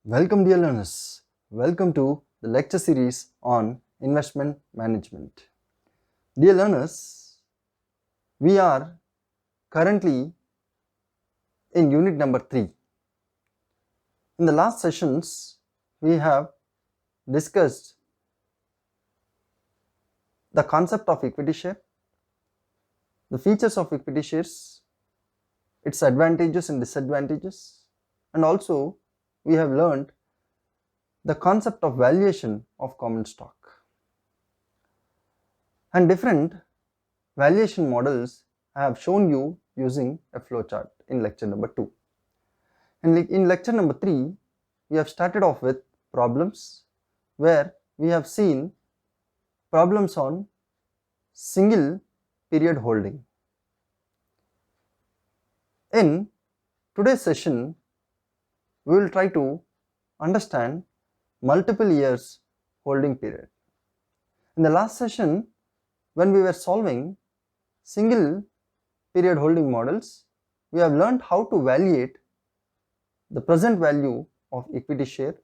Welcome, dear learners. Welcome to the lecture series on investment management. Dear learners, we are currently in unit number 3. In the last sessions, we have discussed the concept of equity share, the features of equity shares, its advantages and disadvantages, and also we have learned the concept of valuation of common stock. And different valuation models I have shown you using a flowchart in lecture number 2. And in lecture number 3, we have started off with problems where we have seen problems on single period holding. In today's session, we will try to understand multiple years holding period. In the last session, when we were solving single period holding models, we have learned how to evaluate the present value of equity share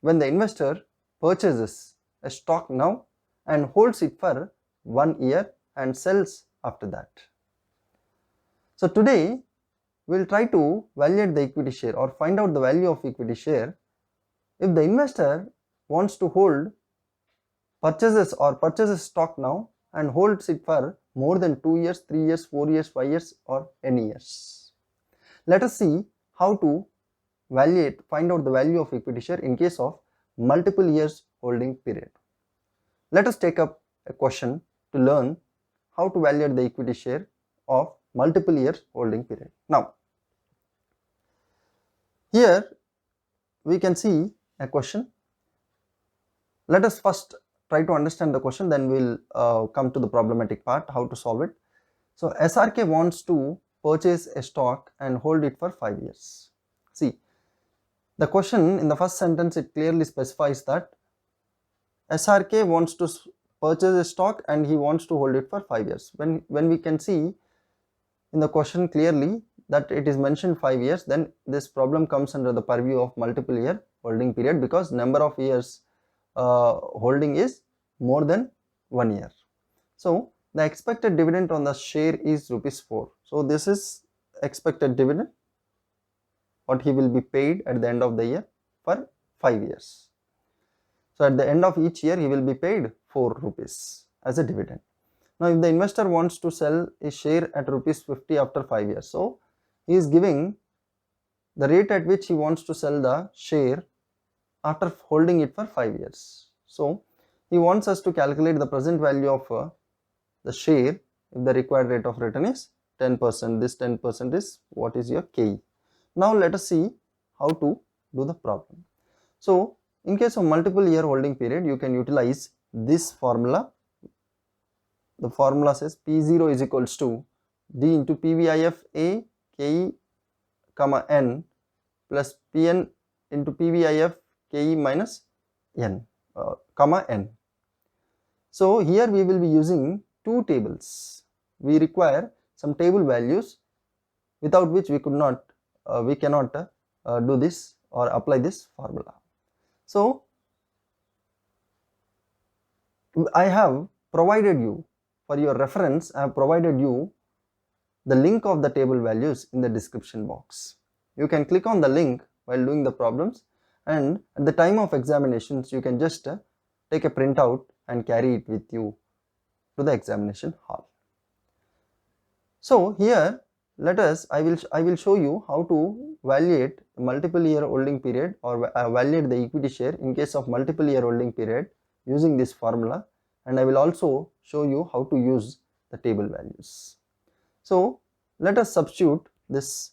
when the investor purchases a stock now and holds it for 1 year and sells after that. So today we will try to evaluate the equity share or find out the value of equity share if the investor wants to purchases stock now and holds it for more than 2 years, 3 years, 4 years, 5 years or any years. Let us see how to find out the value of equity share in case of multiple years holding period. Let us take up a question to learn how to evaluate the equity share of multiple years holding period. Now, here we can see a question. Let us first try to understand the question, then we'll come to the problematic part, how to solve it. So SRK wants to purchase a stock and hold it for 5 years. See, the question in the first sentence, it clearly specifies that SRK wants to purchase a stock and he wants to hold it for 5 years. When we can see in the question clearly that it is mentioned 5 years, then this problem comes under the purview of multiple year holding period because number of years holding is more than 1 year. So the expected dividend on the share is ₹4. So this is expected dividend, what he will be paid at the end of the year for 5 years. So at the end of each year he will be paid ₹4 as a dividend. Now if the investor wants to sell his share at ₹50 after 5 years, so he is giving the rate at which he wants to sell the share after holding it for 5 years. So he wants us to calculate the present value of the share if the required rate of return is 10%. This 10% is what is your KE. Now let us see how to do the problem. So in case of multiple year holding period, you can utilize this formula. The formula says P0 is equals to D into PVIF A KE comma N plus Pn into PVIF KE minus N comma N. So here we will be using two tables. We require some table values without which we cannot do this or apply this formula. So I have provided you, for your reference, I have provided you the link of the table values in the description box. You can click on the link while doing the problems, and at the time of examinations you can just take a printout and carry it with you to the examination hall. So here I will show you how to evaluate multiple year holding period or evaluate the equity share in case of multiple year holding period using this formula, and I will also show you how to use the table values. So let us substitute this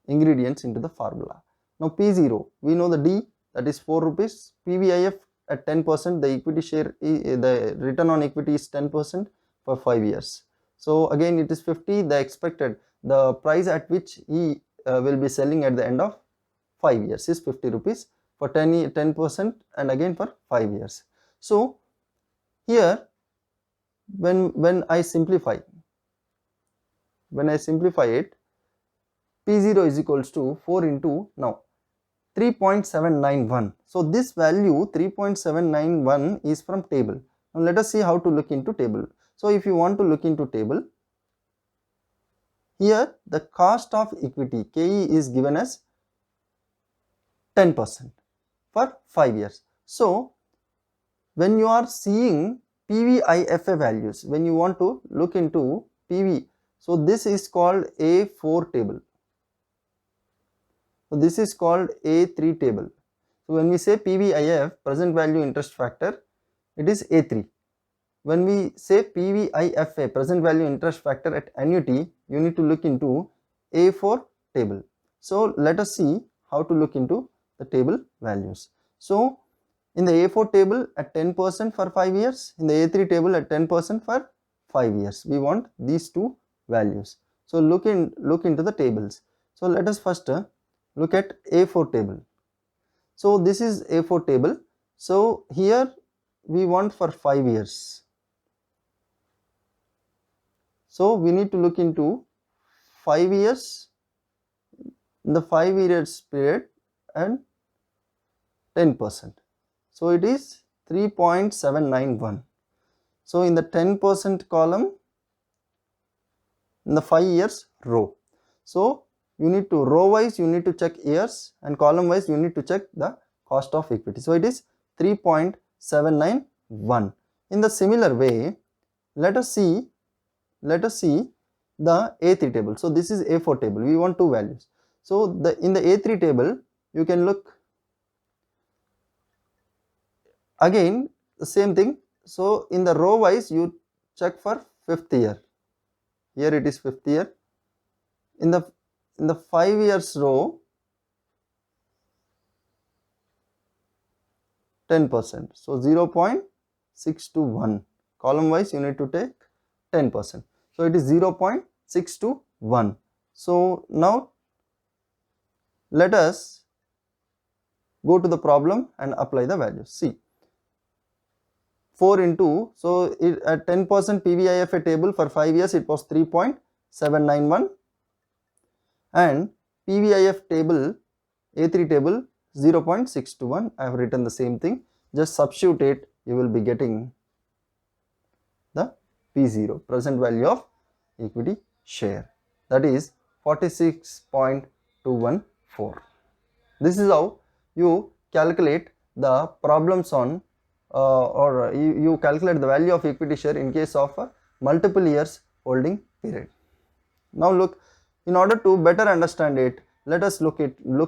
ingredients into the formula. Now P0, we know the D, that is ₹4. PVIF at 10%, the equity share, the return on equity is 10% for 5 years. So again it is 50, the price at which he will be selling at the end of 5 years is ₹50 for 10% and again for 5 years. So here when I simplify it, P0 is equals to 4 into, now 3.791. So this value 3.791 is from table. Now let us see how to look into table. So if you want to look into table, here the cost of equity KE is given as 10% for 5 years. So when you are seeing PVIFA values, when you want to look into PV, so this is called A4 table. So this is called A3 table. So when we say PVIF, present value interest factor, it is A3. When we say PVIFA, present value interest factor at annuity, you need to look into A4 table. So let us see how to look into the table values. So in the A4 table at 10% for 5 years, in the A3 table at 10% for 5 years. We want these two values. So look into the tables. So let us first look at A4 table. So this is A4 table. So here we want for 5 years. So we need to look into 5 years, in the 5 years period and 10%. So it is 3.791. So in the 10% column, in the 5 years row. So you need to row wise you need to check years and column wise you need to check the cost of equity. So it is 3.791. In the similar way, let us see the A3 table. So this is A4 table. We want two values. So in the A3 table, you can look again the same thing. So in the row wise you check for 5th year. Here it is 5th year. In the 5 years row, 10%. So 0.621. Column wise you need to take 10%. So it is 0.621. So now let us go to the problem and apply the values. See, 4 into, so at 10% PVIFA table for 5 years it was 3.791 and PVIF table, A3 table 0.621. I have written the same thing. Just substitute it, you will be getting the P0, present value of equity share, that is 46.214. This is how you calculate the problems on you calculate the value of equity share in case of a multiple years holding period. Now look, in order to better understand it, let us look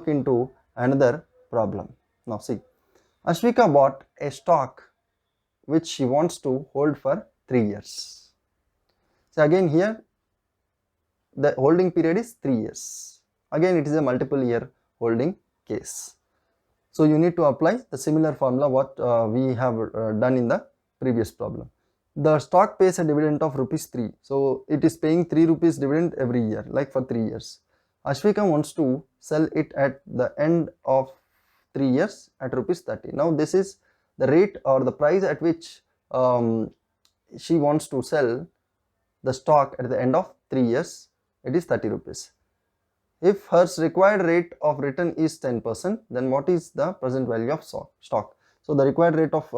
into another problem. Now see, Ashvika bought a stock which she wants to hold for 3 years. So again here the holding period is 3 years. Again it is a multiple year holding case. So you need to apply the similar formula what we have done in the previous problem. The stock pays a dividend of ₹3. So it is paying ₹3 dividend every year, like for 3 years. Ashvika wants to sell it at the end of 3 years at ₹30. Now this is the rate or the price at which she wants to sell the stock at the end of 3 years. It is ₹30. If her required rate of return is 10%, then what is the present value of stock? So the required rate of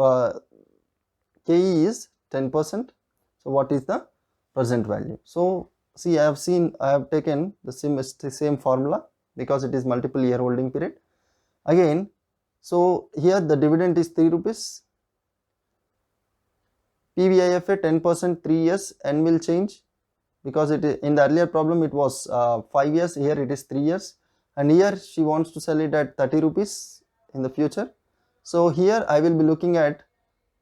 KE is 10%. So what is the present value? So see, I have taken the same formula because it is multiple year holding period. Again, so here the dividend is ₹3. PVIFA 10% 3 years, N will change, because it is, in the earlier problem it was 5 years, here it is 3 years, and here she wants to sell it at ₹30 in the future. So here I will be looking at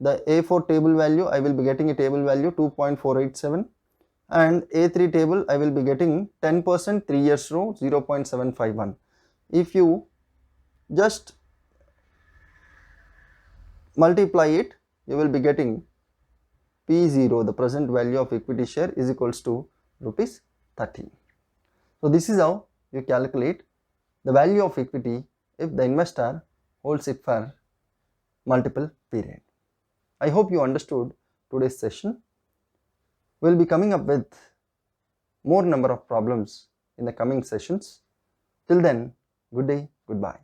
the A4 table value, I will be getting a table value 2.487, and A3 table I will be getting 10% 3 years row 0.751. If you just multiply it, you will be getting P0, the present value of equity share, is equals to ₹30. So this is how you calculate the value of equity if the investor holds it for multiple period. I hope you understood today's session. We will be coming up with more number of problems in the coming sessions. Till then, good day, goodbye.